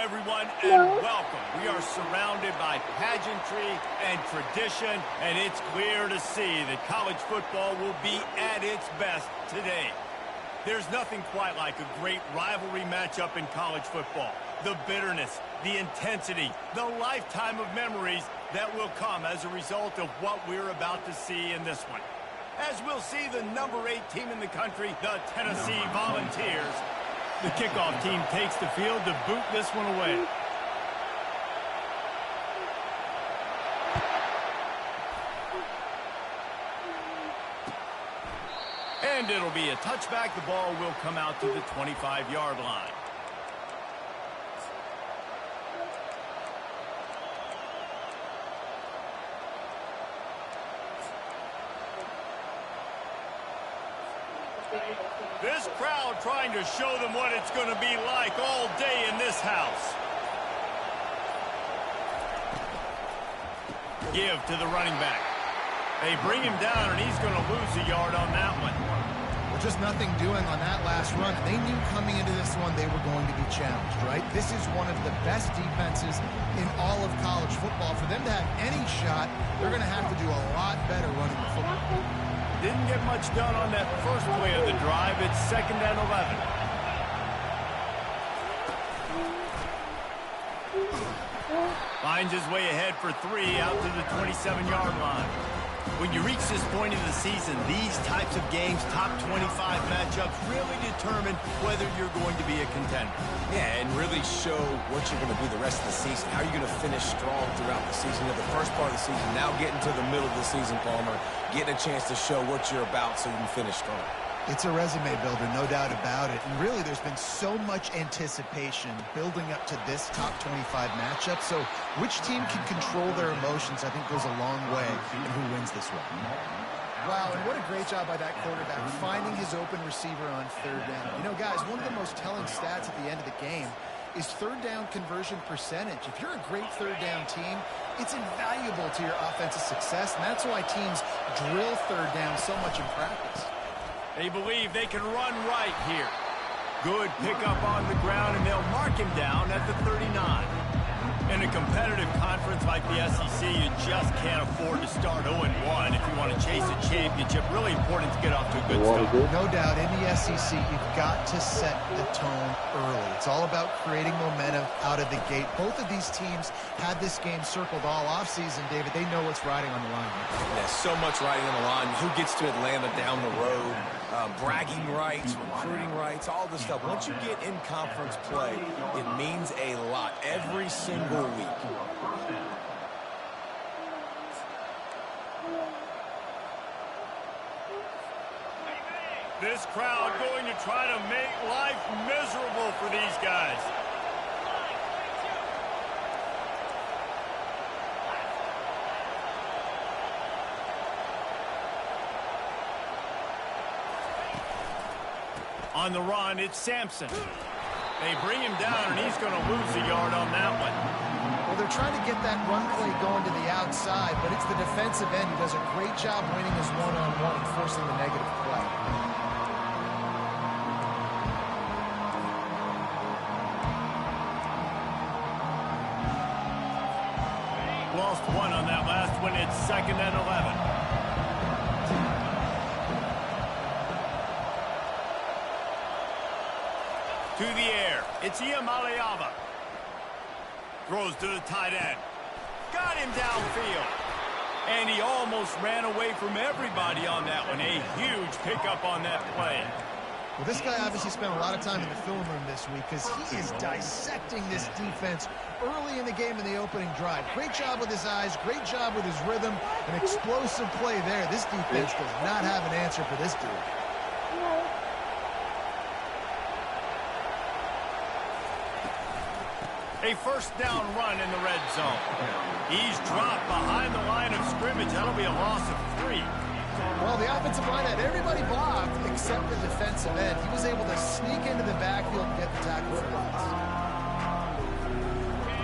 everyone, and welcome. We are surrounded by pageantry and tradition, and it's clear to see that college football will be at its best today. There's nothing quite like a great rivalry matchup in college football. The bitterness, the intensity, the lifetime of memories that will come as a result of what we're about to see in this one. As we'll see the number 8 team in the country, the Tennessee Volunteers. The kickoff team takes the field to boot this one away. And it'll be a touchback. The ball will come out to the 25-yard line. This crowd trying to show them what it's going to be like all day in this house. Give to the running back. They bring him down, and he's going to lose a yard on that one. Well, just nothing doing on that last run. They knew coming into this one they were going to be challenged, right? This is one of the best defenses in all of college football. For them to have any shot, they're going to have to do a lot better running the football. Didn't get much done on that first play of the drive. It's 2nd and 11. Finds his way ahead for 3 out to the 27-yard line. When you reach this point in the season, these types of games, top 25 matchups, really determine whether you're going to be a contender. Yeah, and really show what you're going to be the rest of the season. How are you going to finish strong throughout the season? You know, the first part of the season, now getting to the middle of the season, Palmer, getting a chance to show what you're about so you can finish strong. It's a resume builder, no doubt about it. And really, there's been so much anticipation building up to this top 25 matchup. So which team can control their emotions, I think, goes a long way in who wins this one. Wow, and what a great job by that quarterback, finding his open receiver on 3rd down. You know, guys, one of the most telling stats at the end of the game is 3rd down conversion percentage. If you're a great 3rd down team, it's invaluable to your offensive success, and that's why teams drill 3rd down so much in practice. They believe they can run right here. Good pickup on the ground, and they'll mark him down at the 39. In a competitive conference like the SEC, you just can't afford to start 0-1 if you want to chase a championship. Really important to get off to a good start. No doubt, in the SEC, you've got to set the tone early. It's all about creating momentum out of the gate. Both of these teams had this game circled all offseason, David. They know what's riding on the line here. Yeah, so much riding on the line. Who gets to Atlanta down the road? Bragging rights, recruiting rights, all this stuff. Once you get in conference play, it means a lot every single week. This crowd going to try to make life miserable for these guys. On the run, it's Sampson. They bring him down, and he's going to lose a yard on that one. Well, they're trying to get that run play going to the outside, but it's the defensive end who does a great job winning his one-on-one and forcing the negative play. Lost 1 on that last one. It's 2nd and 11. To the air, it's Iamaleava. Throws to the tight end. Got him downfield. And he almost ran away from everybody on that one. A huge pickup on that play. Well, this guy obviously spent a lot of time in the film room this week because he is dissecting this defense early in the game in the opening drive. Great job with his eyes, great job with his rhythm, an explosive play there. This defense does not have an answer for this dude. A 1st down run in the red zone. He's dropped behind the line of scrimmage. That'll be a loss of 3. Well, the offensive line had everybody blocked except the defensive end. He was able to sneak into the backfield and get the tackle for loss.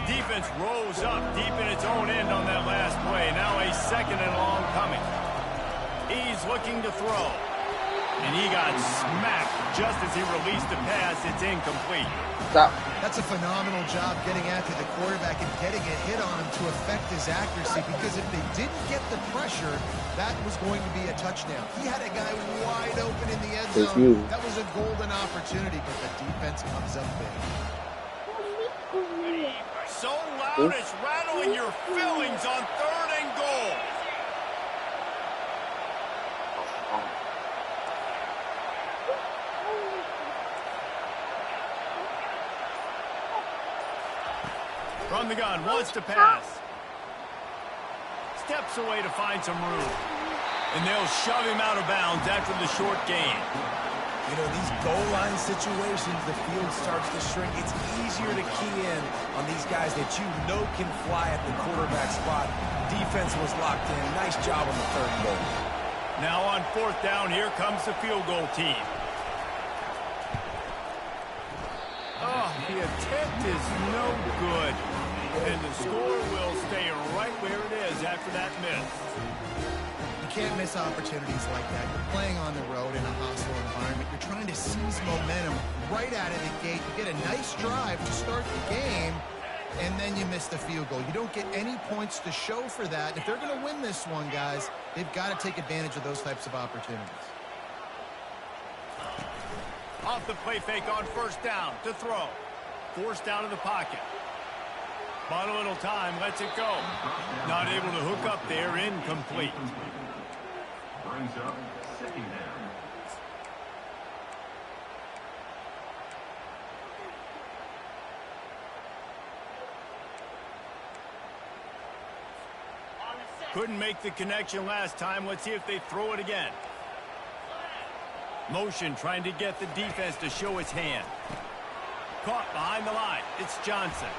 Defense rose up deep in its own end on that last play. Now a 2nd and long coming. He's looking to throw. And he got smacked just as he released the pass. It's incomplete. Stop. That's a phenomenal job getting after the quarterback and getting a hit on him to affect his accuracy, because if they didn't get the pressure, that was going to be a touchdown. He had a guy wide open in the end zone. That was a golden opportunity, but the defense comes up big. So loud it's rattling your fillings on 3rd and goal. From the gun, wants to pass. Steps away to find some room. And they'll shove him out of bounds after the short gain. You know, these goal line situations, the field starts to shrink. It's easier to key in on these guys that you know can fly at the quarterback spot. Defense was locked in. Nice job on the 3rd and goal. Now on 4th down, here comes the field goal team. Oh, the attempt is no good. And the score will stay right where it is after that miss. You can't miss opportunities like that. You're playing on the road in a hostile environment. You're trying to seize momentum right out of the gate. You get a nice drive to start the game, and then you miss the field goal. You don't get any points to show for that. If they're going to win this one, guys, they've got to take advantage of those types of opportunities. Off the play fake on 1st down to throw. Forced out of the pocket. Bought a little time, lets it go. Not able to hook up there, incomplete. Brings up 2nd down. Couldn't make the connection last time. Let's see if they throw it again. Motion trying to get the defense to show its hand. Caught behind the line. It's Johnson.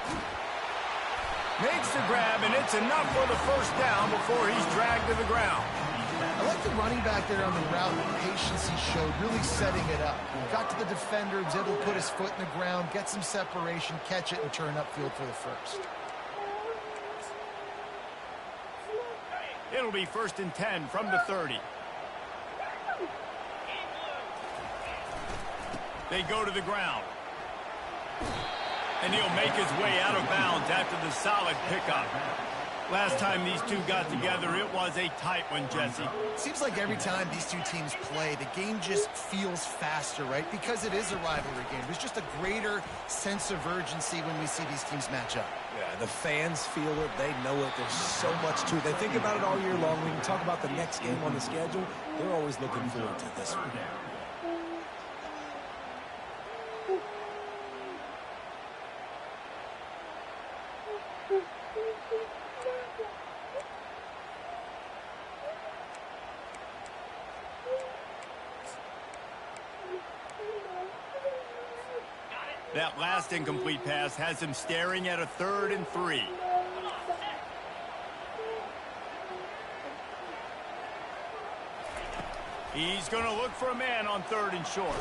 Makes the grab, and it's enough for the 1st down before he's dragged to the ground. I like the running back there on the route, the patience he showed, really setting it up. Got to the defender, was able to put his foot in the ground, get some separation, catch it, and turn upfield for the 1st. It'll be 1st and 10 from the 30. They go to the ground. And he'll make his way out of bounds after the solid pickup. Last time these two got together, it was a tight one, Jesse. Seems like every time these two teams play, the game just feels faster, right? Because it is a rivalry game. There's just a greater sense of urgency when we see these teams match up. Yeah, the fans feel it. They know it. There's so much to it. They think about it all year long. When you talk about the next game on the schedule, they're always looking forward to this one. That last incomplete pass has him staring at a 3rd and 3. He's going to look for a man on 3rd and short.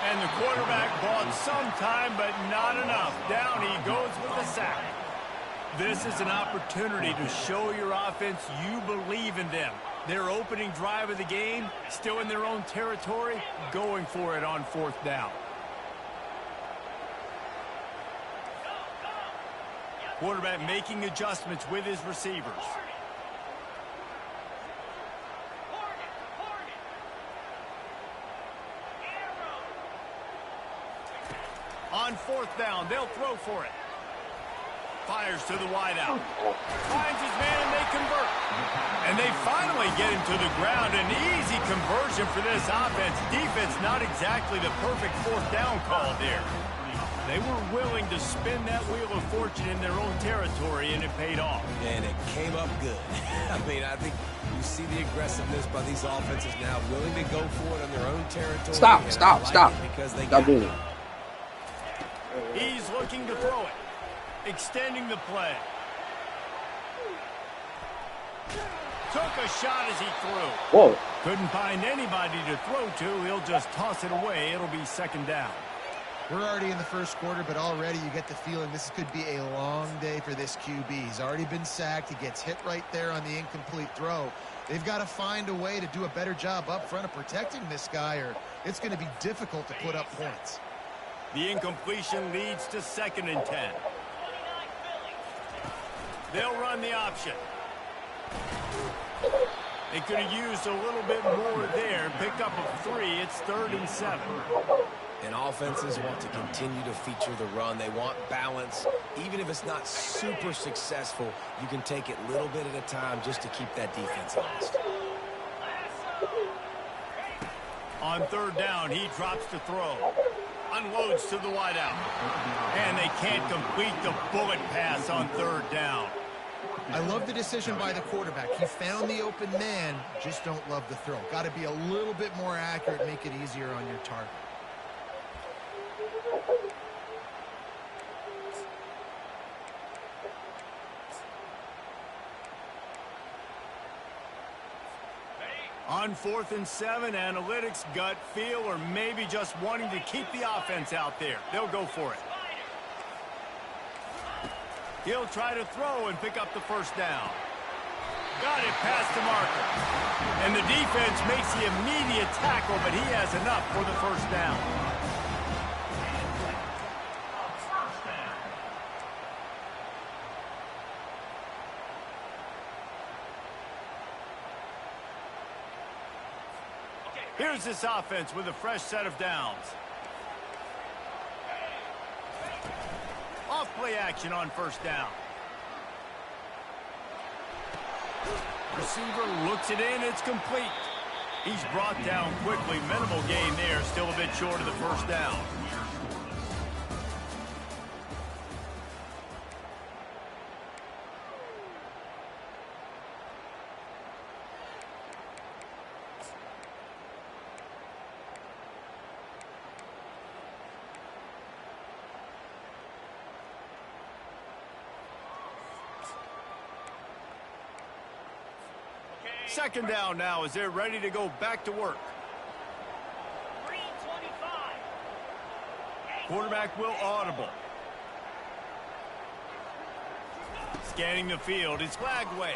And the quarterback bought some time, but not enough. Down he goes with the sack. This is an opportunity to show your offense you believe in them. Their opening drive of the game, still in their own territory, going for it on 4th down. Quarterback making adjustments with his receivers. On 4th down, they'll throw for it. Fires to the wideout. Finds his man and they convert. And they finally get him to the ground. An easy conversion for this offense. Defense not exactly the perfect 4th down call there. They were willing to spin that wheel of fortune in their own territory, and it paid off. And it came up good. I mean, I think you see the aggressiveness by these offenses now, willing to go for it on their own territory. Stop. Because they Stop got doing it. it. He's looking to throw it. Extending the play. Took a shot as he threw. Whoa. Couldn't find anybody to throw to. He'll just toss it away. It'll be 2nd down. We're already in the first quarter, but already you get the feeling this could be a long day for this QB. He's already been sacked. He gets hit right there on the incomplete throw. They've got to find a way to do a better job up front of protecting this guy, or it's going to be difficult to put up points. The incompletion leads to 2nd and 10. They'll run the option. They could have used a little bit more there. Pick up a 3. It's 3rd and 7. And offenses want to continue to feature the run. They want balance. Even if it's not super successful, you can take it little bit at a time just to keep that defense honest. On 3rd down, he drops to throw. Unloads to the wideout. And they can't complete the bullet pass on 3rd down. I love the decision by the quarterback. He found the open man, just don't love the throw. Got to be a little bit more accurate, make it easier on your target. On 4th and 7, analytics, gut feel, or maybe just wanting to keep the offense out there. They'll go for it. He'll try to throw and pick up the 1st down. Got it past the marker. And the defense makes the immediate tackle, but he has enough for the 1st down. Here's this offense with a fresh set of downs. Off play action on 1st down. Receiver looks it in. It's complete. He's brought down quickly. Minimal gain there. Still a bit short of the 1st down. Second down now as they're ready to go back to work. Quarterback will audible. Scanning the field. It's flagged away.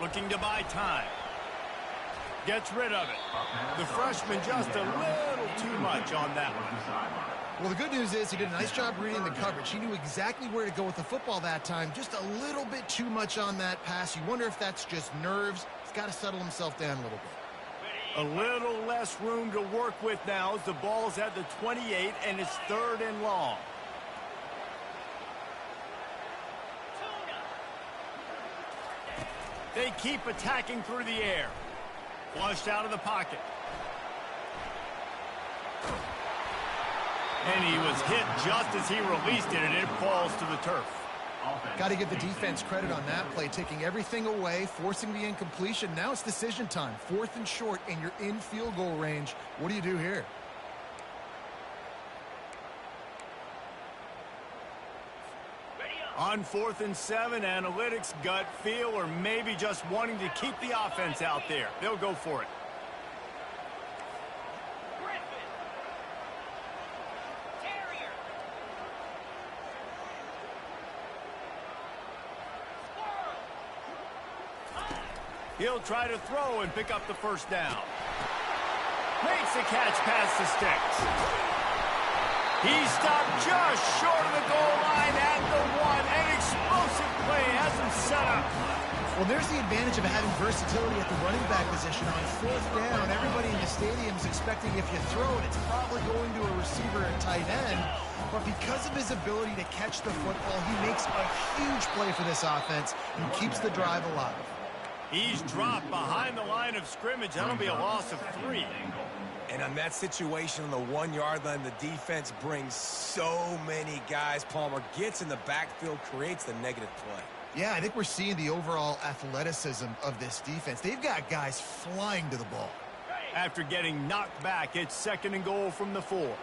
Looking to buy time. Gets rid of it. The freshman just a little too much on that one. Well, the good news is he did a nice job reading the coverage. He knew exactly where to go with the football that time. Just a little bit too much on that pass. You wonder if that's just nerves. He's got to settle himself down a little bit. A little less room to work with now as the ball's at the 28 and it's 3rd and long. They keep attacking through the air. Flushed out of the pocket. And he was hit just as he released it, and it falls to the turf. Got to give the defense credit on that play, taking everything away, forcing the incompletion. Now it's decision time. 4th and short, and you're in field goal range. What do you do here? On 4th and 7, analytics, gut feel, or maybe just wanting to keep the offense out there. They'll go for it. He'll try to throw and pick up the 1st down. Makes the catch past the sticks. He stopped just short of the goal line at the 1. An explosive play has him set up. Well, there's the advantage of having versatility at the running back position. On 4th down, everybody in the stadium is expecting if you throw it, it's probably going to a receiver at tight end. But because of his ability to catch the football, he makes a huge play for this offense and keeps the drive alive. He's dropped behind the line of scrimmage. That'll be a loss of 3. And on that situation on the 1-yard line, the defense brings so many guys. Palmer gets in the backfield, creates the negative play. Yeah, I think we're seeing the overall athleticism of this defense. They've got guys flying to the ball. After getting knocked back, it's 2nd and goal from the 4.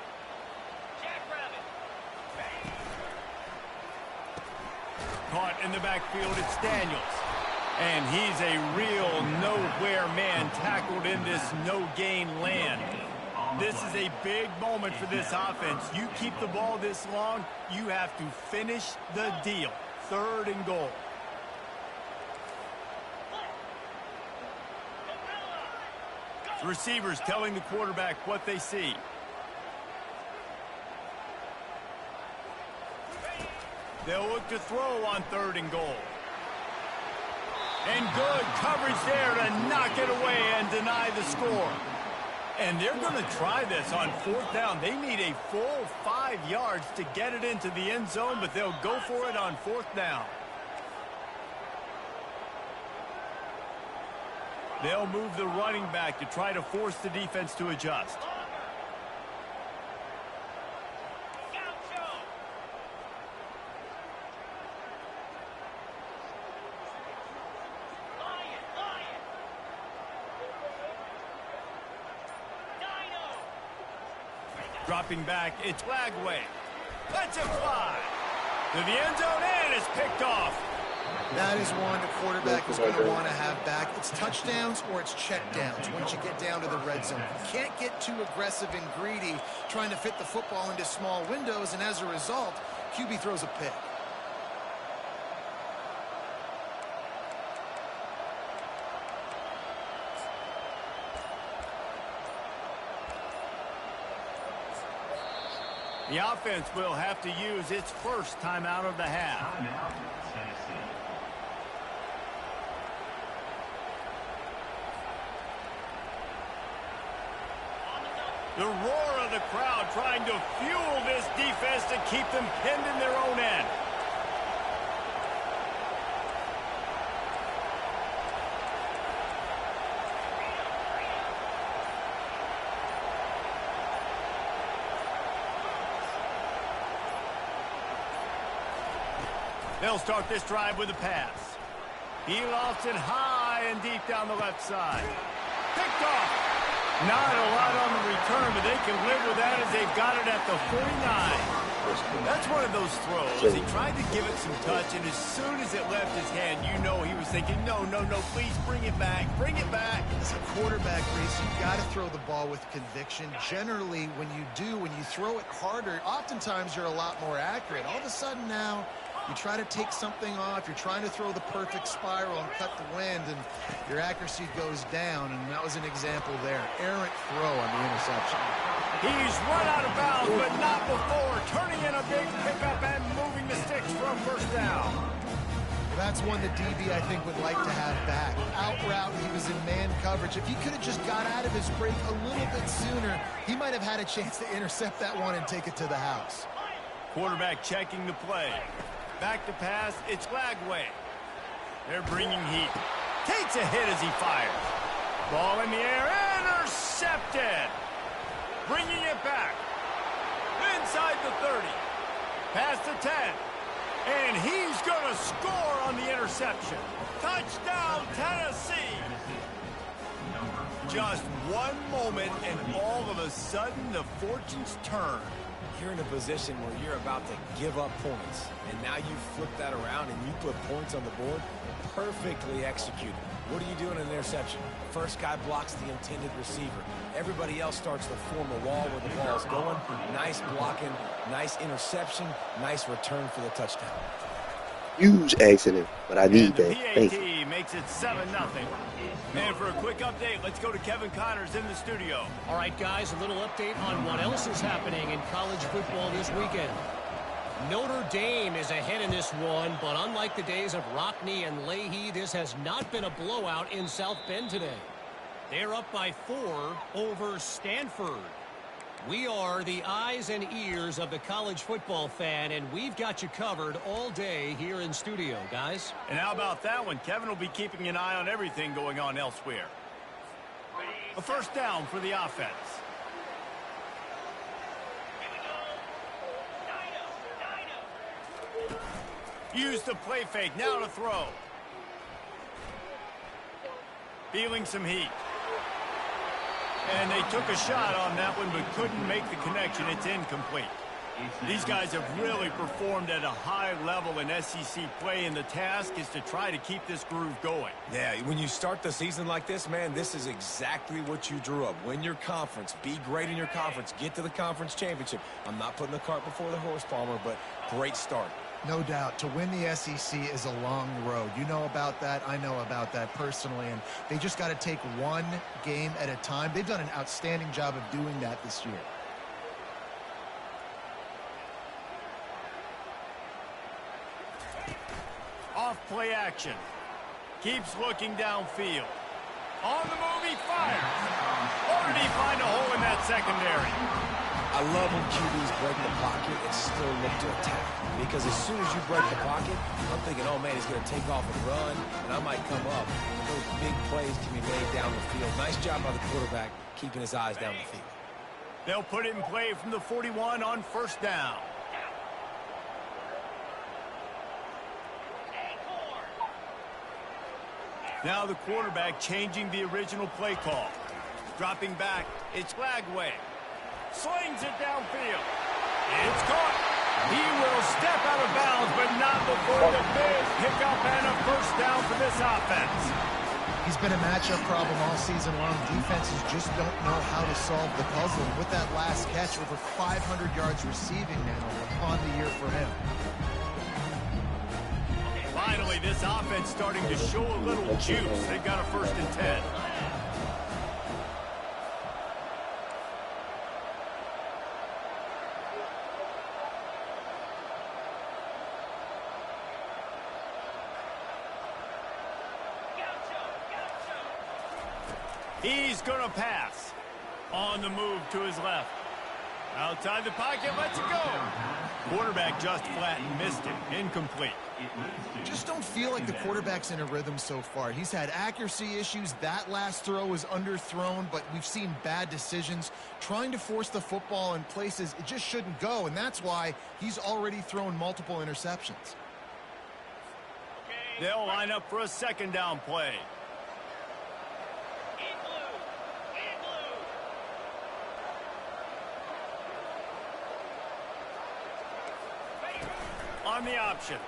Caught in the backfield, it's Daniels. And he's a real nowhere man tackled in this no-gain land. This is a big moment for this offense. You keep the ball this long, you have to finish the deal. 3rd and goal. The receivers telling the quarterback what they see. They'll look to throw on 3rd and goal. And good coverage there to knock it away and deny the score. And they're going to try this on 4th down. They need a full 5 yards to get it into the end zone, but they'll go for it on 4th down. They'll move the running back to try to force the defense to adjust. Dropping back, it's Lagway. Let's it fly. To the end zone, and it's picked off. That is one the quarterback is going to want to have back. It's touchdowns or it's checkdowns once you get down to the red zone. You can't get too aggressive and greedy trying to fit the football into small windows, and as a result, QB throws a pick. The offense will have to use its first timeout of the half. Timeout, Tennessee. The roar of the crowd trying to fuel this defense to keep them pinned in their own end. They'll start this drive with a pass. He lofts it high and deep down the left side. Picked off. Not a lot on the return, but they can live with that as they've got it at the 49. That's one of those throws. He tried to give it some touch, and as soon as it left his hand, you know he was thinking, no, no, no, please bring it back. Bring it back. As a quarterback, Reese, you've got to throw the ball with conviction. Generally, when you throw it harder, oftentimes you're a lot more accurate. All of a sudden now, you try to take something off, you're trying to throw the perfect spiral and cut the wind, and your accuracy goes down, and that was an example there. Errant throw on the interception. He's run out of bounds, but not before. Turning in a big pickup and moving the sticks for a first down. That's one that DB, I think, would like to have back. Out route, he was in man coverage. If he could have just got out of his break a little bit sooner, he might have had a chance to intercept that one and take it to the house. Quarterback checking the play. Back to pass, it's Lagway. They're bringing heat. Takes a hit as he fires. Ball in the air, intercepted. Bringing it back. Inside the 30. Past the 10. And he's going to score on the interception. Touchdown, Tennessee. Just one moment, and all of a sudden, the fortunes turn. You're in a position where you're about to give up points, and now you flip that around and you put points on the board. Perfectly executed. What do you do in an interception? The first guy blocks the intended receiver. Everybody else starts to form a wall where the ball's going. Nice blocking, nice interception, nice return for the touchdown. Huge accident, but I need that. Thank you. PAT makes it 7-0. And for a quick update, let's go to Kevin Connors in the studio. All right, guys, a little update on what else is happening in college football this weekend. Notre Dame is ahead in this one, but unlike the days of Rockne and Leahy, this has not been a blowout in South Bend today. They're up by 4 over Stanford. We are the eyes and ears of the college football fan, and we've got you covered all day here in studio, guys. And how about that one? Kevin will be keeping an eye on everything going on elsewhere. A first down for the offense. Use the play fake, now to throw. Feeling some heat. And they took a shot on that one, but couldn't make the connection. It's incomplete. These guys have really performed at a high level in SEC play, and the task is to try to keep this groove going. Yeah, when you start the season like this, man, this is exactly what you drew up. Win your conference. Be great in your conference. Get to the conference championship. I'm not putting the cart before the horse, Palmer, but great start. No doubt. To win the SEC is a long road. You know about that. I know about that personally. And they just got to take one game at a time. They've done an outstanding job of doing that this year. Off play action. Keeps looking downfield. On the move, he fires. Or did he find a hole in that secondary? I love when QBs break the pocket and still look to attack. Because as soon as you break the pocket, I'm thinking, oh, man, he's going to take off and run, and I might come up. Those big plays can be made down the field. Nice job by the quarterback keeping his eyes down the field. They'll put it in play from the 41 on first down. Now the quarterback changing the original play call. Dropping back, it's Lagway. Slings it downfield. It's caught. He will step out of bounds, but not before the big pickup and a first down for this offense. He's been a matchup problem all season long. Defenses just don't know how to solve the puzzle. And with that last catch, over 500 yards receiving now on the year for him. Finally, this offense starting to show a little juice. They've got a 1st and 10. He's going to pass. On the move to his left. Outside the pocket, lets it go. Quarterback just flat and missed it. Incomplete. Just don't feel like the quarterback's in a rhythm so far. He's had accuracy issues. That last throw was underthrown, but we've seen bad decisions trying to force the football in places it just shouldn't go, and that's why he's already thrown multiple interceptions. They'll line up for a 2nd down play. On the option.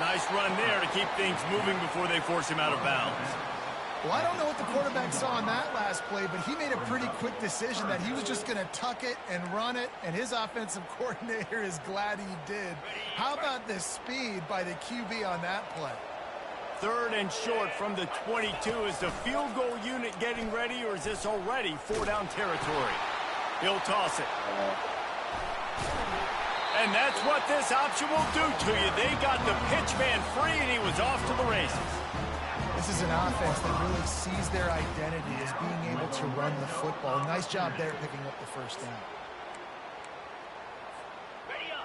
Nice run there to keep things moving before they force him out of bounds. Well, I don't know what the quarterback saw on that last play, but he made a pretty quick decision that he was just going to tuck it and run it, and his offensive coordinator is glad he did. How about the speed by the QB on that play? 3rd and short from the 22. Is the field goal unit getting ready, or is this already 4-down territory? He'll toss it. And that's what this option will do to you. They got the pitch man free, and he was off to the races. This is an offense that really sees their identity as being able to run the football. Nice job there picking up the 1st down.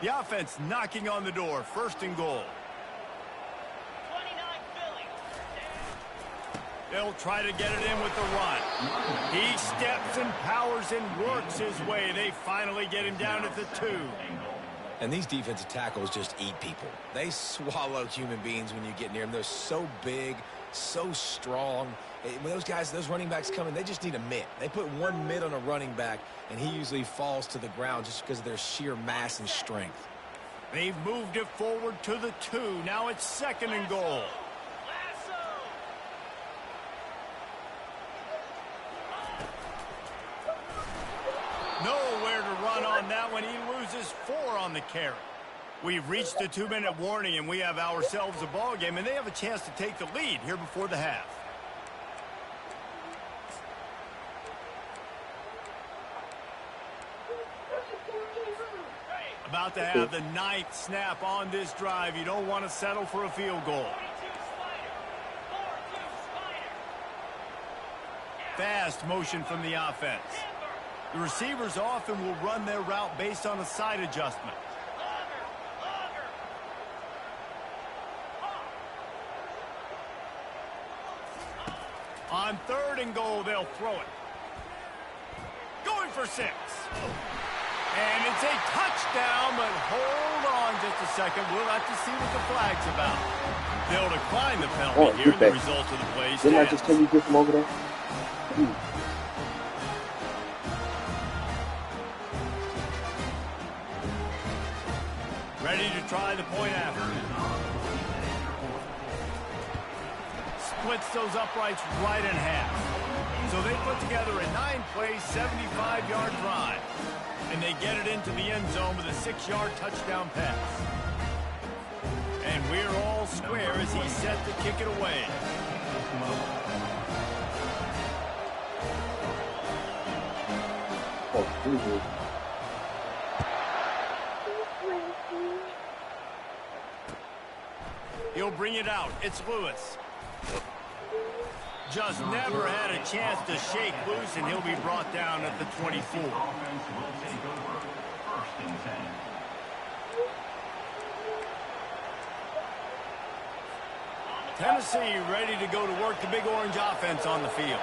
The offense knocking on the door. 1st and goal. They'll try to get it in with the run. He steps and powers and works his way. They finally get him down at the 2. And these defensive tackles just eat people. They swallow human beings when you get near them. They're so big, so strong. When those guys, those running backs come in, they just need a mitt. They put one mitt on a running back, and he usually falls to the ground just because of their sheer mass and strength. They've moved it forward to the 2. Now it's 2nd and goal. Nowhere to run on that one. He loses 4 on the carry. We've reached the 2-minute warning, and we have ourselves a ball game, and they have a chance to take the lead here before the half. About to have the 9th snap on this drive. You don't want to settle for a field goal. Fast motion from the offense. The receivers often will run their route based on a side adjustment. On 3rd and goal, they'll throw it. Going for 6. And it's a touchdown, but hold on just a second. We'll have to see what the flag's about. They'll decline the penalty here. The result of the play stands. Didn't I just tell you to get from over there? try the point after. Splits those uprights right in half. So they put together a 9-play, 75-yard drive. And they get it into the end zone with a 6-yard touchdown pass. And we're all square as he's set to kick it away. He'll bring it out. It's Lewis. Just never had a chance to shake loose, and he'll be brought down at the 24. Tennessee ready to go to work the Big Orange offense on the field.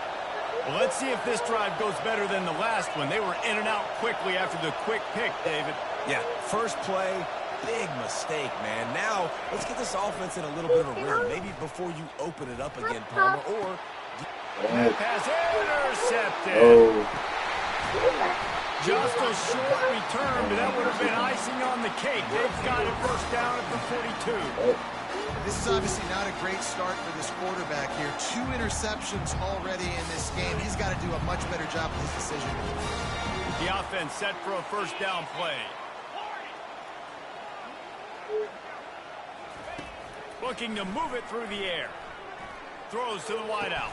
Well, let's see if this drive goes better than the last one. They were in and out quickly after the quick pick, David. Yeah, first play, big mistake, man. Now, let's get this offense in a little bit of a rhythm. Maybe before you open it up again, Palmer, or... Pass intercepted. Just a short return, but that would have been icing on the cake. They've got it first down at the 42. This is obviously not a great start for this quarterback here. 2 interceptions already in this game. He's got to do a much better job with his decision. The offense set for a first down play. Looking to move it through the air. Throws to the wideout.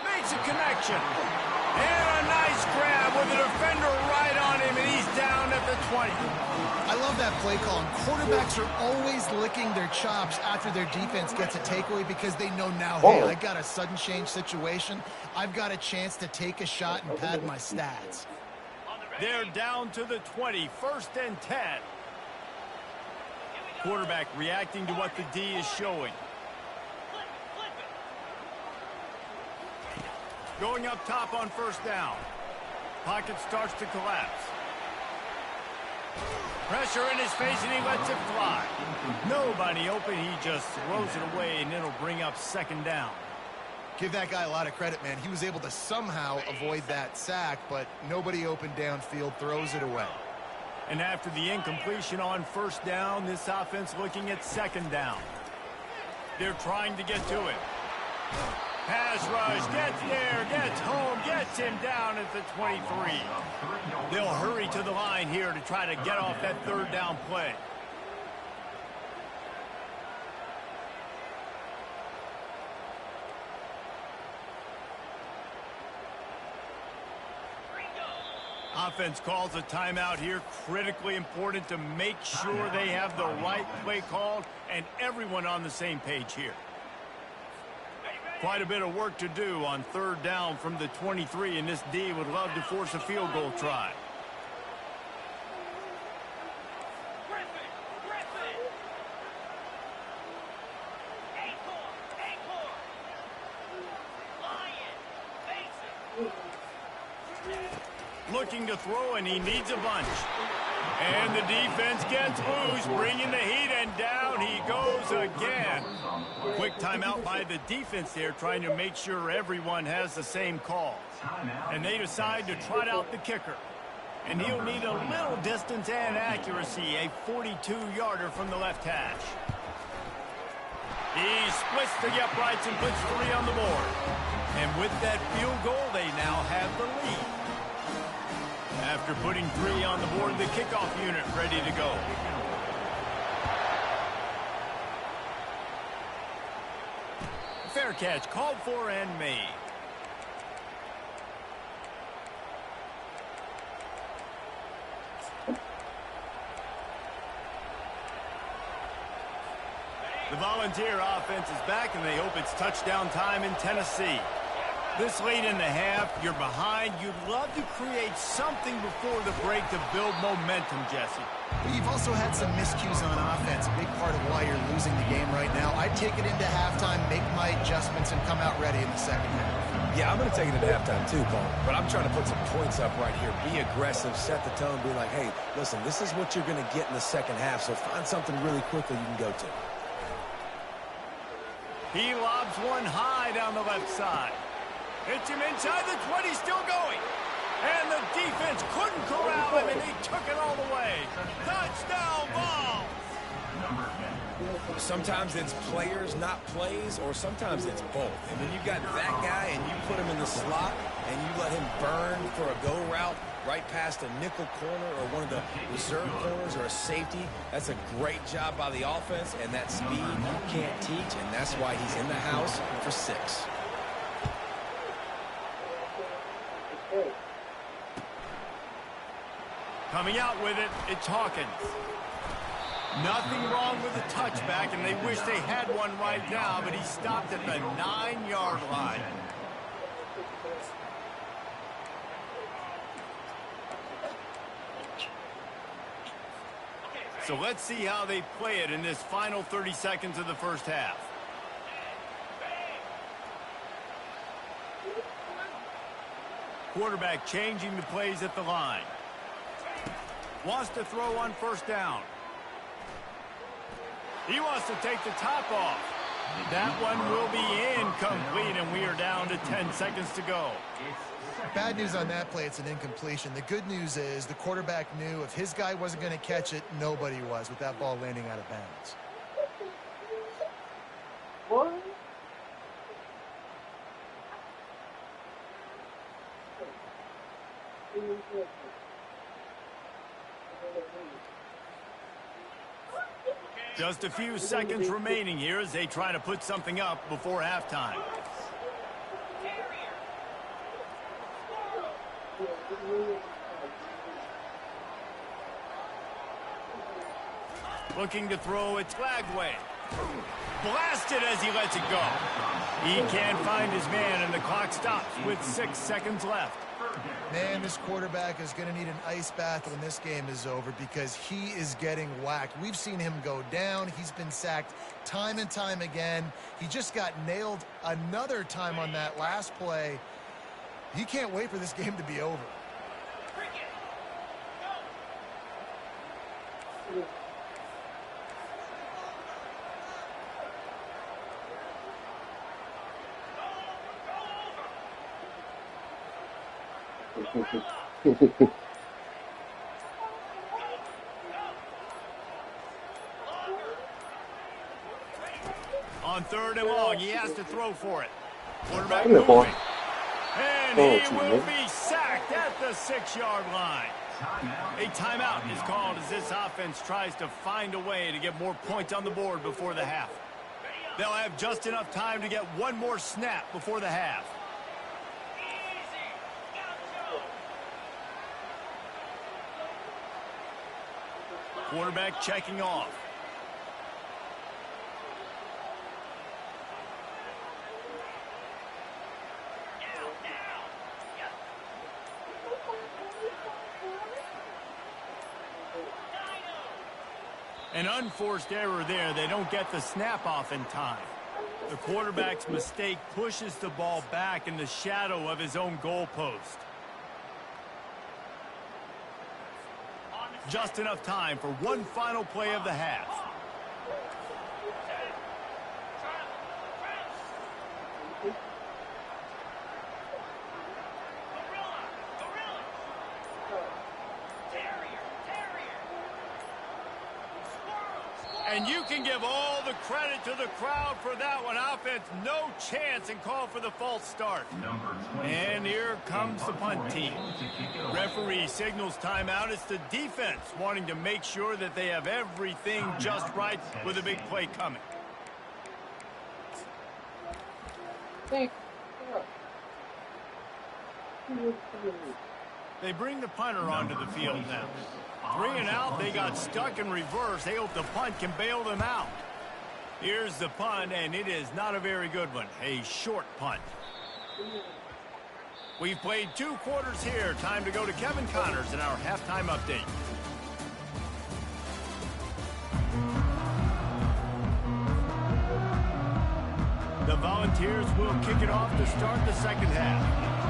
Makes a connection. And a nice grab with a defender right on him, and he's down at the 20. I love that play call. And quarterbacks are always licking their chops after their defense gets a takeaway because they know now, hey, I got a sudden change situation. I've got a chance to take a shot and pad my stats. They're down to the 20, 1st and 10. Quarterback reacting to what the D is showing. Going up top on first down. Pocket starts to collapse. Pressure in his face, and he lets it fly. Nobody open. He just throws it away, and it'll bring up 2nd down. Give that guy a lot of credit, man. He was able to somehow avoid that sack, but nobody open downfield, throws it away. And after the incompletion on first down, this offense looking at 2nd down. They're trying to get to it. Pass rush, gets there, gets home, gets him down at the 23. They'll hurry to the line here to try to get off that 3rd down play. Offense calls a timeout here. Critically important to make sure they have the right play called and everyone on the same page here. Quite a bit of work to do on 3rd down from the 23, and this D would love to force a field goal try. Looking to throw, and he needs a bunch. And the defense gets loose, bringing the heat, and down he goes again. Quick timeout by the defense there, trying to make sure everyone has the same call. And they decide to trot out the kicker. And he'll need a little distance and accuracy, a 42-yarder from the left hash. He splits the uprights and puts 3 on the board. And with that field goal, they now have the lead. After putting 3 on the board, the kickoff unit ready to go. Fair catch called for and made. The Volunteer offense is back, and they hope it's touchdown time in Tennessee. This late in the half, you're behind. You'd love to create something before the break to build momentum, Jesse. You've also had some miscues on offense, a big part of why you're losing the game right now. I'd take it into halftime, make my adjustments, and come out ready in the 2nd half. Yeah, I'm going to take it into halftime too, Paul. But I'm trying to put some points up right here. Be aggressive, set the tone, be like, hey, listen, this is what you're going to get in the 2nd half, so find something really quickly you can go to. He lobs one high down the left side. Hits him inside the 20, still going. And the defense couldn't corral him, and he took it all the way. Touchdown, Vols! Sometimes it's players, not plays, or sometimes it's both. And when you got that guy and you put him in the slot and you let him burn for a go route right past a nickel corner or one of the reserve corners or a safety, that's a great job by the offense, and that speed you can't teach, and that's why he's in the house for 6. Coming out with it, it's Hawkins. Nothing wrong with the touchback, and they wish they had one right now, but he stopped at the 9-yard line. So let's see how they play it in this final 30 seconds of the first half. Quarterback changing the plays at the line. Wants to throw on first down. He wants to take the top off. That one will be incomplete, and we are down to 10 seconds to go. Bad news on that play, it's an incompletion. The good news is the quarterback knew if his guy wasn't going to catch it, nobody was with that ball landing out of bounds. What? Just a few seconds remaining here as they try to put something up before halftime. Looking to throw, it's Flagway. Blasted as he lets it go. He can't find his man, and the clock stops with 6 seconds left. Man, this quarterback is going to need an ice bath when this game is over because he is getting whacked. We've seen him go down. He's been sacked time and time again. He just got nailed another time on that last play. He can't wait for this game to be over. On 3rd and long, he has to throw for it. Quarterback Come here, boy. moving. And he will be sacked at the 6-yard line. A timeout is called as this offense tries to find a way to get more points on the board before the half. They'll have just enough time to get one more snap before the half. Quarterback checking off. An unforced error there. They don't get the snap off in time. The quarterback's mistake pushes the ball back in the shadow of his own goalpost. Just enough time for one final play of the half. And you can give all the credit to the crowd for that one. Offense, no chance, and call for the false start. And here comes the punt team. Referee signals timeout. It's the defense wanting to make sure that they have everything just right with a big play coming. They bring the punter onto the field now. 3 and out, they got stuck in reverse. They hope the punt can bail them out. Here's the punt, and it is not a very good one. A short punt. We've played 2 quarters here. Time to go to Kevin Connors in our halftime update. The Volunteers will kick it off to start the second half.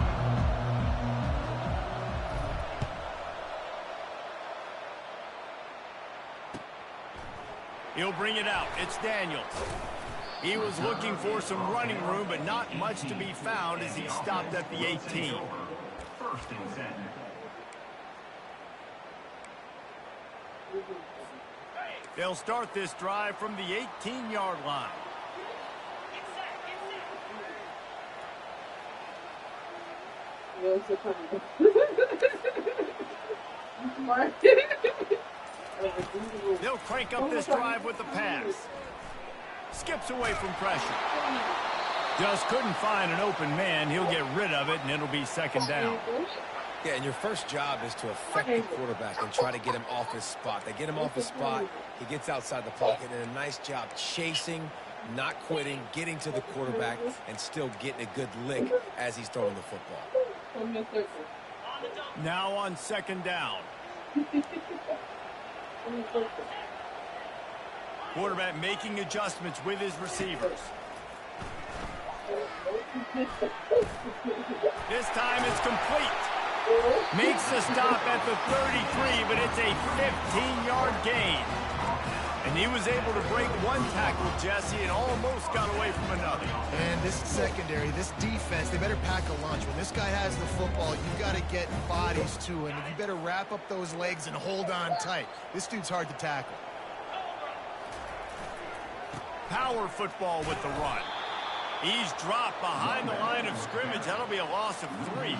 He'll bring it out. It's Daniels. He was looking for some running room, but not much to be found as he stopped at the 18. 1st and 10. They'll start this drive from the 18-yard line. They'll crank up this drive with the pass. Skips away from pressure. Just couldn't find an open man. He'll get rid of it, and it'll be second down. Yeah, and your first job is to affect the quarterback and try to get him off his spot. They get him off his spot, he gets outside the pocket, and a nice job chasing, not quitting, getting to the quarterback, and still getting a good lick as he's throwing the football. Now on second down. Quarterback making adjustments with his receivers. This time it's complete. Makes the stop at the 33, but it's a 15-yard gain. And he was able to break one tackle, Jesse, and almost got away from another. And this secondary, this defense, they better pack a lunch. When this guy has the football, you've got to get bodies to him. And you better wrap up those legs and hold on tight. This dude's hard to tackle. Power football with the run. He's dropped behind the line of scrimmage. That'll be a loss of 3.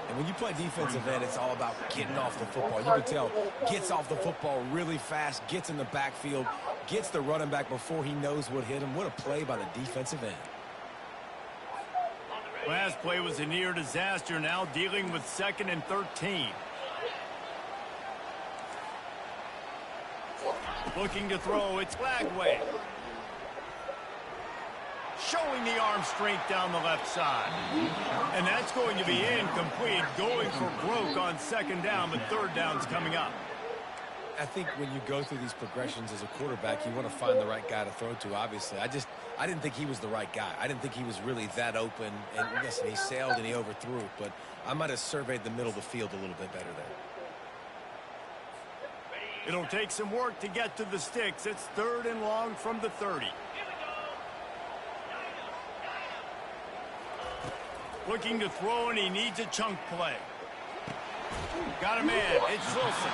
And when you play defensive end, it's all about getting off the football. You can tell, gets off the football really fast, gets in the backfield, gets the running back before he knows what hit him. What a play by the defensive end. Last play was a near disaster, now dealing with 2nd and 13. Looking to throw, it's Lagway. Showing the arm strength down the left side. And that's going to be incomplete, going for broke on second down, but third down's coming up. I think when you go through these progressions as a quarterback, you want to find the right guy to throw to, obviously. I didn't think he was the right guy. I didn't think he was really that open. And listen, he sailed and he overthrew it, but I might have surveyed the middle of the field a little bit better there. It'll take some work to get to the sticks. It's 3rd and long from the 30. Looking to throw, and he needs a chunk play. Got a man. It's Wilson.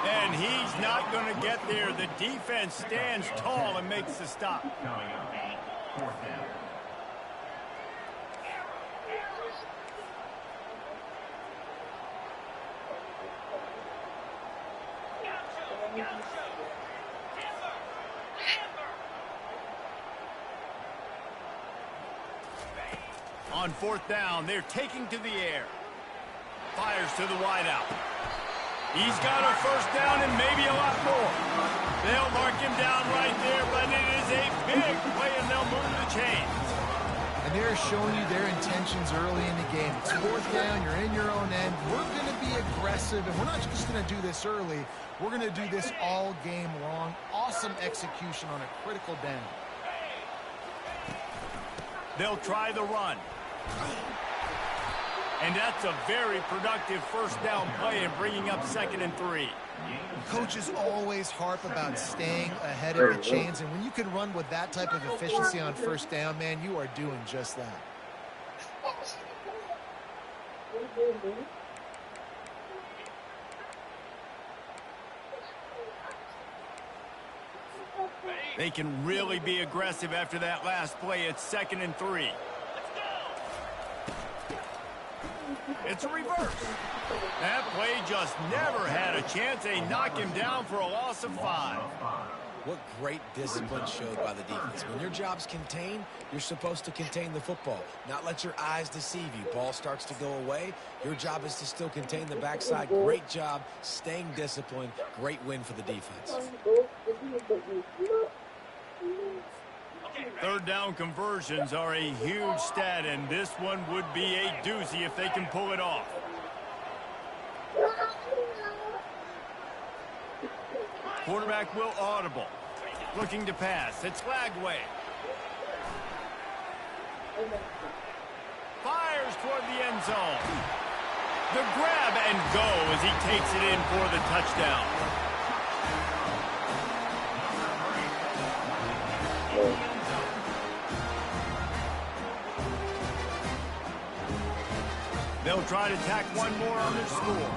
And he's not going to get there. The defense stands tall and makes the stop. On 4th down, they're taking to the air. Fires to the wideout. He's got a first down and maybe a lot more. They'll mark him down right there, but it is a big play, and they'll move the chains. And they're showing you their intentions early in the game. It's 4th down, you're in your own end. We're going to be aggressive, and we're not just going to do this early. We're going to do this all game long. Awesome execution on a critical down. They'll try the run. And that's a very productive first down play and bringing up 2nd and 3. Coaches always harp about staying ahead of the chains, and when you can run with that type of efficiency on first down, man, you are doing just that. They can really be aggressive after that last play. It's 2nd and 3. It's a reverse. That play just never had a chance. They knock him down for a loss of 5. What great discipline showed by the defense. When your job's contained, you're supposed to contain the football, not let your eyes deceive you. Ball starts to go away. Your job is to still contain the backside. Great job staying disciplined. Great win for the defense. 3rd down conversions are a huge stat, and this one would be a doozy if they can pull it off. Quarterback will audible. Looking to pass. It's Lagway. Fires toward the end zone. The grab and go as he takes it in for the touchdown. They'll try to tack one more on their score.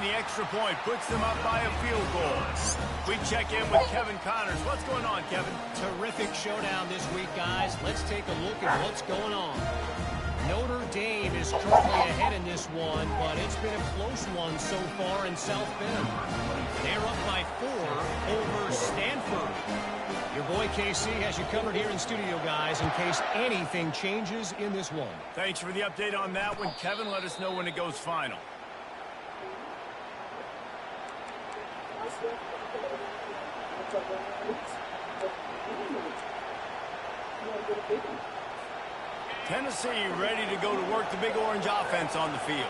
the extra point puts them up by a field goal. We check in with Kevin Connors. What's going on, Kevin? Terrific showdown this week, guys. Let's take a look at what's going on. Notre Dame is currently ahead in this one, but it's been a close one so far in South Bend. They're up by 4 over Stanford. Your boy KC has you covered here in studio, guys, in case anything changes in this one. Thanks for the update on that one, Kevin. Let us know when it goes final. Tennessee ready to go to work the Big Orange offense on the field.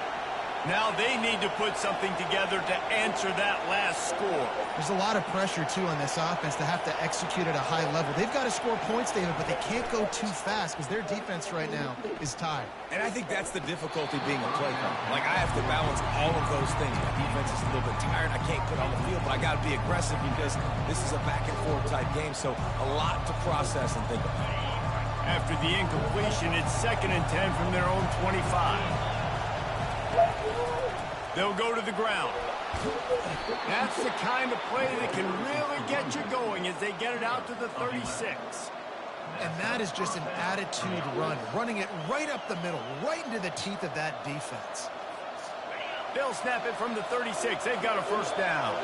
Now they need to put something together to answer that last score. There's a lot of pressure, too, on this offense to have to execute at a high level. They've got to score points, David, but they can't go too fast because their defense right now is tired. And I think that's the difficulty being a play caller. Like, I have to balance all of those things. My defense is a little bit tired. I can't put on the field, but I got to be aggressive because this is a back-and-forth type game, so a lot to process and think about. After the incompletion, it's 2nd and 10 from their own 25. They'll go to the ground. That's the kind of play that can really get you going as they get it out to the 36. And that is just an attitude run, running it right up the middle, right into the teeth of that defense. They'll snap it from the 36. They've got a first down.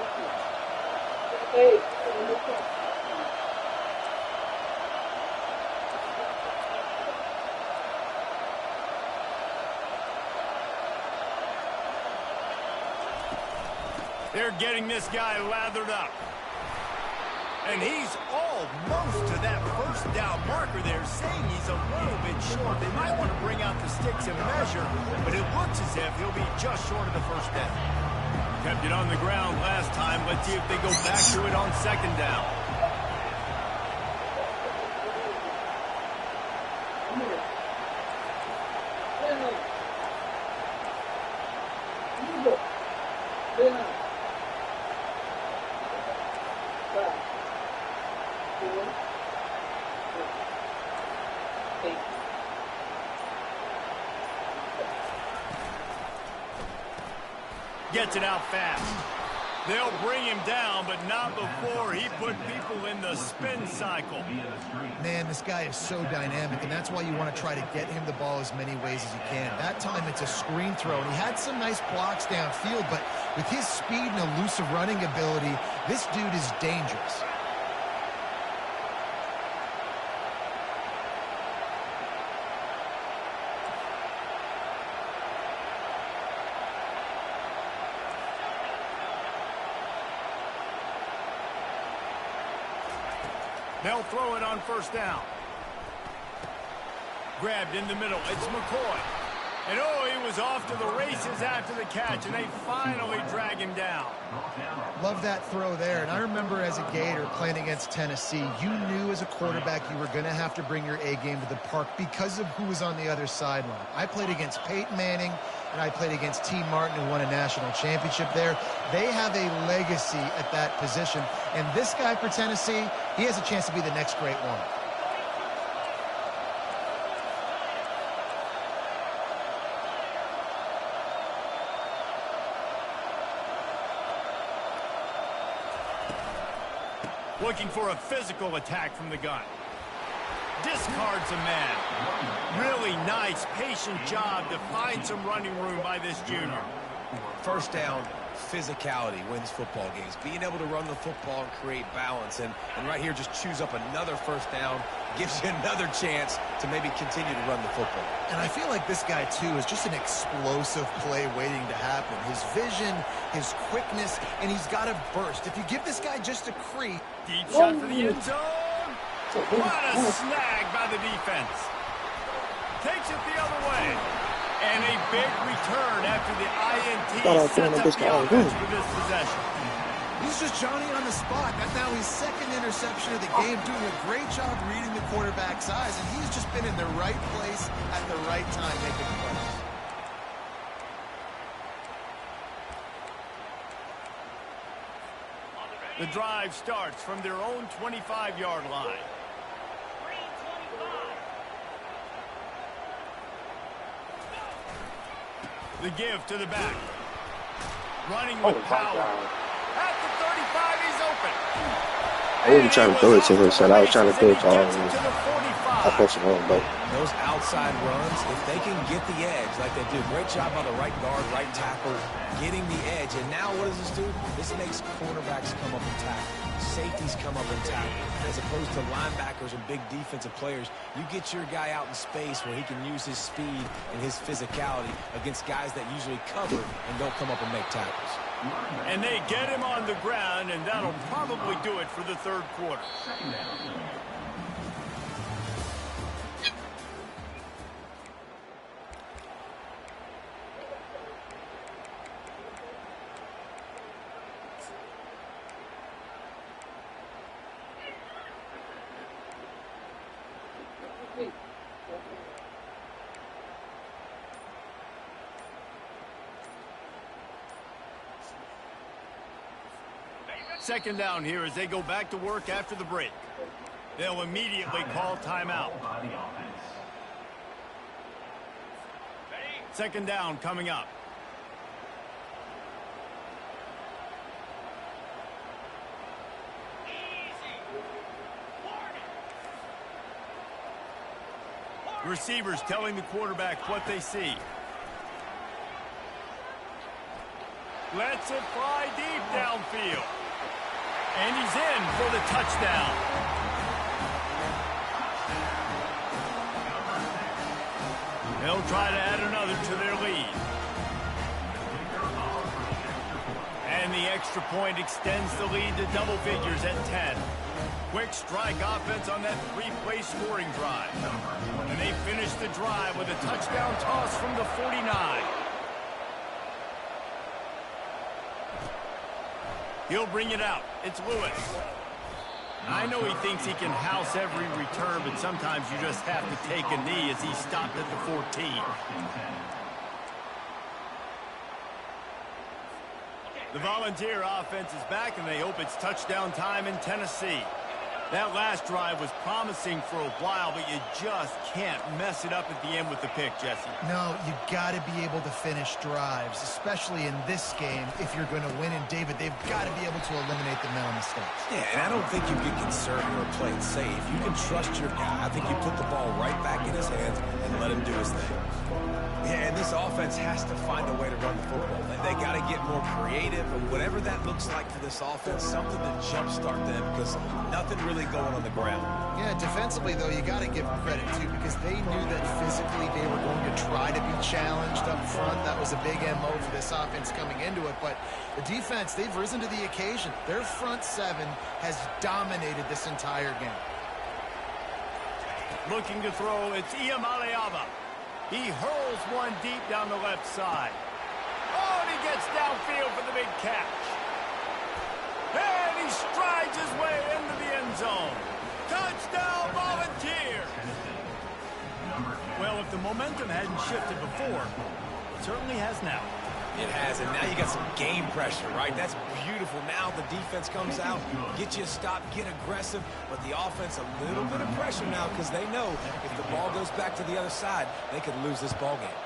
They're getting this guy lathered up. And he's almost to that first down marker there, saying he's a little bit short. They might want to bring out the sticks and measure, but it looks as if he'll be just short of the first down. Kept it on the ground last time. Let's see if they go back to it on 2nd down. Gets it out fast. They'll bring him down, but not before he put people in the spin cycle. Man, this guy is so dynamic, and that's why you want to try to get him the ball as many ways as you can. That time it's a screen throw, and he had some nice blocks downfield, but with his speed and elusive running ability, this dude is dangerous. They'll throw it on first down. Grabbed in the middle. It's McCoy. And oh, he was off to the races after the catch, and they finally drag him down. Love that throw there. And I remember as a Gator playing against Tennessee, you knew as a quarterback you were going to have to bring your A game to the park because of who was on the other sideline. I played against Peyton Manning, and I played against T. Martin, who won a national championship there. They have a legacy at that position. And this guy for Tennessee, he has a chance to be the next great one. Looking for a physical attack from the gun. Discards a man. Really nice, patient job to find some running room by this junior. First down, physicality wins football games. Being able to run the football and create balance. And right here, just choose up another first down. Gives you another chance to maybe continue to run the football. And I feel like this guy, too, is just an explosive play waiting to happen. His vision, his quickness, and he's got a burst. If you give this guy just a creep. Deep shot for the end zone. What a snag by the defense. Takes it the other way. And a big return after the INT sets up the offense for this possession. He's just Johnny on the spot. That's now his second interception of the game, doing a great job reading the quarterback's eyes, and he's just been in the right place at the right time making plays. The drive starts from their own 25-yard line. The give to the back. Running with power. At the 35, he's open. I wasn't trying to throw it to him, so I was trying to throw it to all of them. I pressed the wrong button. Those outside runs, if they can get the edge like they do, great job by the right guard, right tackle, getting the edge. And now what does this do? This makes cornerbacks come up and tackle. Safeties come up and tackle. As opposed to linebackers and big defensive players, you get your guy out in space where he can use his speed and his physicality against guys that usually cover and don't come up and make tackles. And they get him on the ground, and that'll probably do it for the third quarter. Second down here as they go back to work after the break. They'll immediately call timeout. Second down coming up. Receivers telling the quarterback what they see. Lets it fly deep downfield. And he's in for the touchdown. They'll try to add another to their lead. And the extra point extends the lead to double figures at 10. Quick strike offense on that three-play scoring drive. And they finish the drive with a touchdown toss from the 49. He'll bring it out. It's Lewis. I know he thinks he can house every return, but sometimes you just have to take a knee as he stopped at the 14. The Volunteer offense is back, and they hope it's touchdown time in Tennessee. That last drive was promising for a while, but you just can't mess it up at the end with the pick, Jesse. No, you got to be able to finish drives, especially in this game. If you're going to win, and David, they've got to be able to eliminate the mental mistakes. Yeah, and I don't think you get conservative or play it safe. You can trust your guy. I think you put the ball right back in his hands and let him do his thing. Yeah, and this offense has to find a way to run the football. They got to get more creative, or whatever that looks like for this offense, something to jumpstart them, because nothing really going on the ground. Yeah, defensively, though, you got to give them credit, too, because they knew that physically they were going to try to be challenged up front. That was a big MO for this offense coming into it, but the defense, they've risen to the occasion. Their front seven has dominated this entire game. Looking to throw, it's Iamaleava. He hurls one deep down the left side. Oh, and he gets downfield for the big catch. And he strides his way into the end zone. Touchdown, Volunteer! Well, if the momentum hadn't shifted before, it certainly has now. It has, and now you got some game pressure, right? That's beautiful. Now the defense comes out, get you a stop, get aggressive, but the offense a little bit of pressure now because they know if the ball goes back to the other side, they could lose this ball game.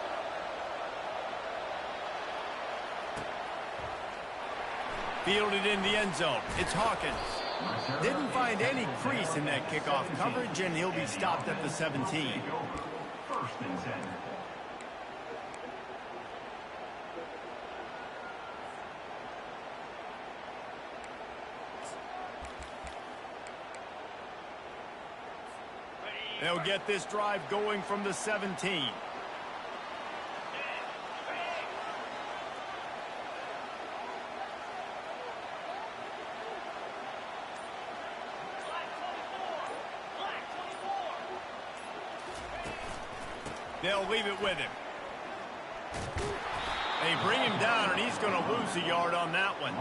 Fielded in the end zone. It's Hawkins. Didn't find any crease in that kickoff coverage, and he'll be stopped at the 17. First and 10. They'll get this drive going from the 17. They'll leave it with him. They bring him down, and he's going to lose a yard on that one.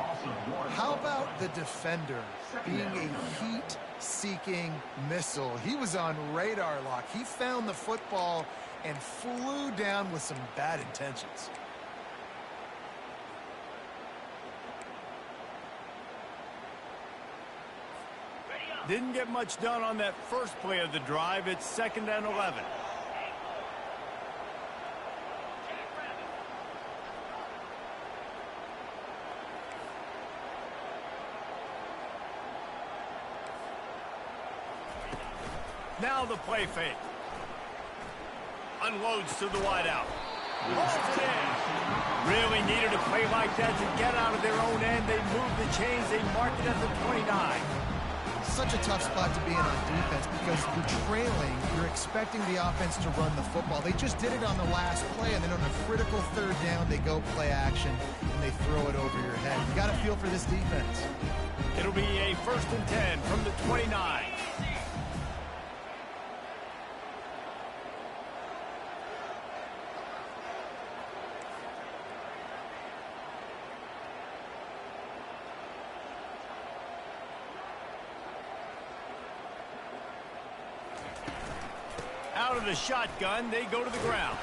How about the defender being a heat-seeking missile? He was on radar lock. He found the football and flew down with some bad intentions. Didn't get much done on that first play of the drive. It's 2nd and 11. Now the play fake. Unloads to the wideout. Holds it in. Really needed a play like that to get out of their own end. They move the chains. They mark it at the 29. Such a tough spot to be in on defense because you're trailing. You're expecting the offense to run the football. They just did it on the last play, and then on a critical third down, they go play action, and they throw it over your head. You got to feel for this defense. It'll be a 1st and 10 from the 29. Out of the shotgun, they go to the ground.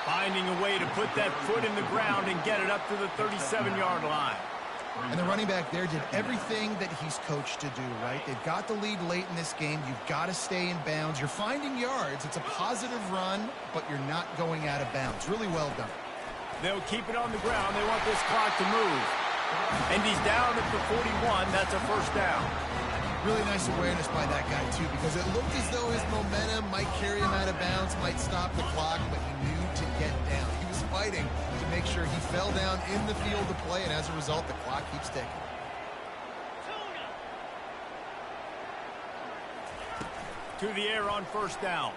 Finding a way to put that foot in the ground and get it up to the 37-yard line. And the running back there did everything that he's coached to do, right? They've got the lead late in this game. You've got to stay in bounds. You're finding yards. It's a positive run, but you're not going out of bounds. Really well done. They'll keep it on the ground. They want this clock to move. And he's down at the 41. That's a 1st down. Really nice awareness by that guy, too, because it looked as though his momentum might carry him out of bounds, might stop the clock, but he knew to get down. He was fighting to make sure he fell down in the field to play, and as a result, the clock keeps ticking. To the air on 1st down.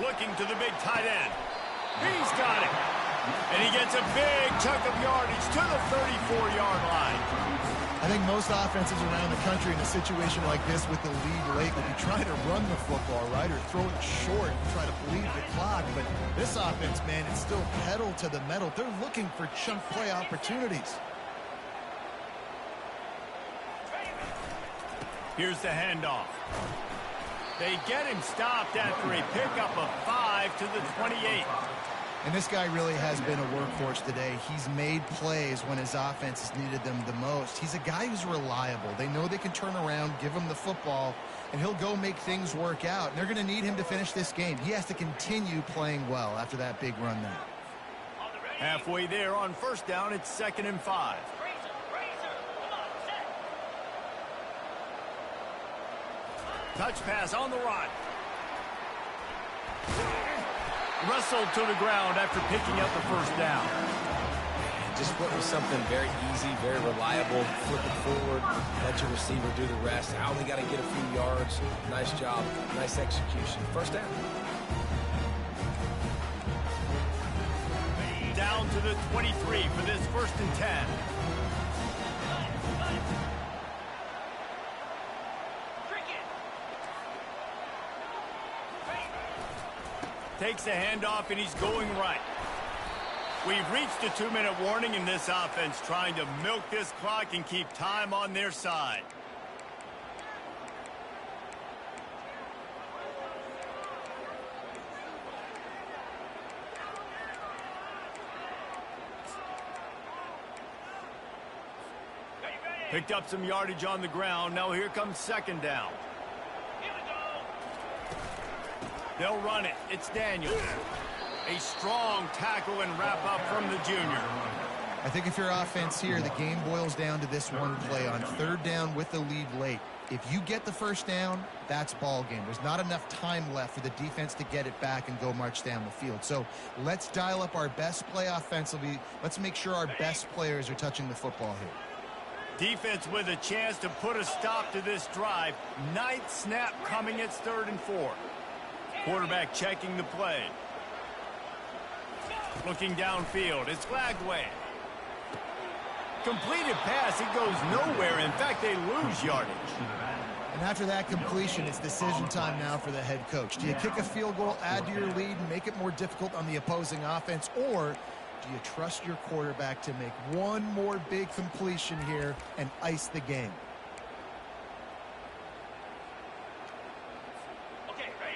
Looking to the big tight end. He's got it. And he gets a big chunk of yardage to the 34-yard line. I think most offenses around the country in a situation like this with the lead late would be trying to run the football, right, or throw it short and try to bleed the clock. But this offense, man, it's still pedal to the metal. They're looking for chunk play opportunities. Here's the handoff. They get him stopped after a pickup of 5 to the 28. And this guy really has been a workhorse today. He's made plays when his offense has needed them the most. He's a guy who's reliable. They know they can turn around, give him the football, and he'll go make things work out. And they're going to need him to finish this game. He has to continue playing well after that big run there. Halfway there on 1st down, it's 2nd and 5. Touch pass on the run. Wrestled to the ground after picking up the 1st down. Just went with something very easy, very reliable. Flip it forward, let your receiver do the rest. I only got to get a few yards. Nice job, nice execution. 1st down. Down to the 23 for this 1st and 10. Takes a handoff, and he's going right. We've reached a 2-minute warning in this offense, trying to milk this clock and keep time on their side. Picked up some yardage on the ground. Now here comes 2nd down. They'll run it. It's Daniels. A strong tackle and wrap up from the junior. I think if you're offense here, the game boils down to this one play on 3rd down with the lead late. If you get the 1st down, that's ball game. There's not enough time left for the defense to get it back and go march down the field. So let's dial up our best play offensively. Let's make sure our best players are touching the football here. Defense with a chance to put a stop to this drive. 9th snap coming. It's 3rd and 4. Quarterback checking the play. Looking downfield. It's flagged away. Completed pass. It goes nowhere. In fact, they lose yardage. And after that completion, it's decision time now for the head coach. Do you kick a field goal, add to your lead, and make it more difficult on the opposing offense, or do you trust your quarterback to make one more big completion here and ice the game?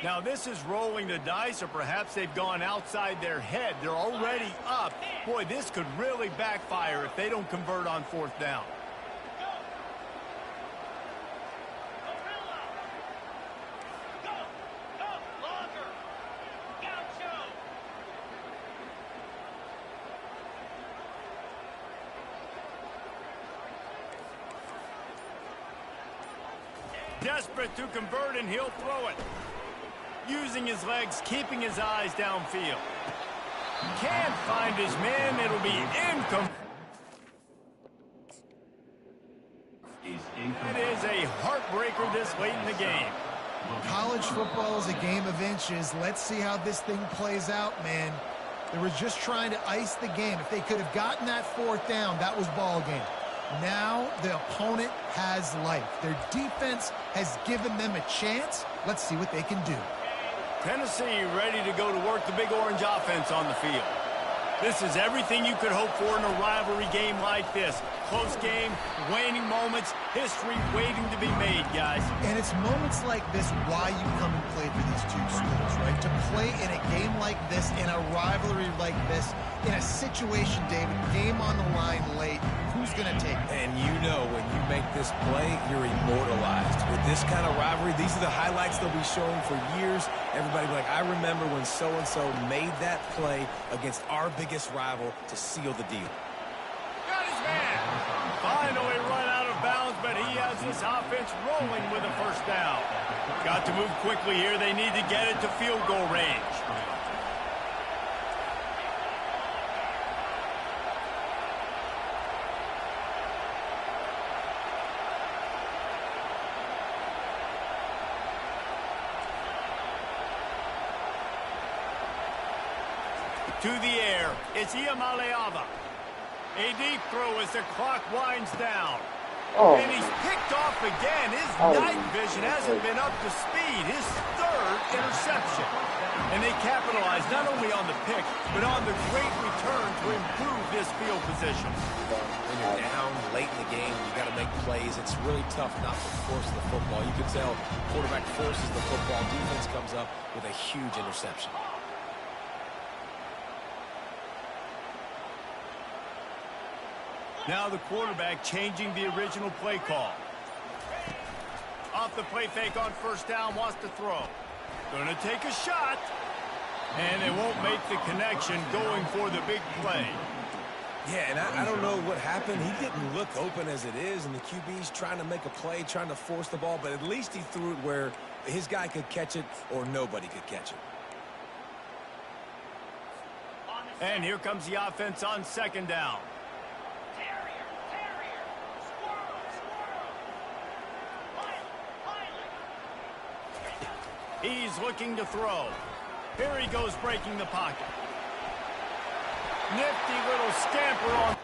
Now this is rolling the dice, or perhaps they've gone outside their head. They're already up. Boy, this could really backfire if they don't convert on 4th down. Desperate to convert, and he'll throw it. Using his legs, keeping his eyes downfield. Can't find his man. It'll be incomplete. It is a heartbreaker this late in the game. College football is a game of inches. Let's see how this thing plays out, man. They were just trying to ice the game. If they could have gotten that fourth down, that was ball game. Now the opponent has life. Their defense has given them a chance. Let's see what they can do. Tennessee ready to go to work the Big Orange offense on the field. This is everything you could hope for in a rivalry game like this. Close game, waning moments, history waiting to be made, guys. And it's moments like this why you come and play for these two schools, right? To play in a game like this, in a rivalry like this, in a situation, David, game on the line late, who's going to take it? And you know when you make this play, you're immortalized. With this kind of rivalry, these are the highlights they'll be showing for years. Everybody will be like, I remember when so-and-so made that play against our biggest rival to seal the deal. Got his man. Finally run out of bounds, but he has this offense rolling with a first down. Got to move quickly here. They need to get it to field goal range. To the air, it's Iamaleava. A deep throw as the clock winds down. And he's picked off again. His night vision hasn't been up to speed. His third interception. And they capitalize not only on the pick, but on the great return to improve this field position. When you're down late in the game, you got to make plays. It's really tough not to force the football. You can tell quarterback forces the football. Defense comes up with a huge interception. Now the quarterback changing the original play call. Off the play fake on first down, wants to throw. Gonna take a shot. And they won't make the connection going for the big play. Yeah, and I don't know what happened. He didn't look open as it is, and the QB's trying to make a play, trying to force the ball, but at least he threw it where his guy could catch it or nobody could catch it. And here comes the offense on second down. He's looking to throw. Here he goes breaking the pocket. Nifty little scamper on.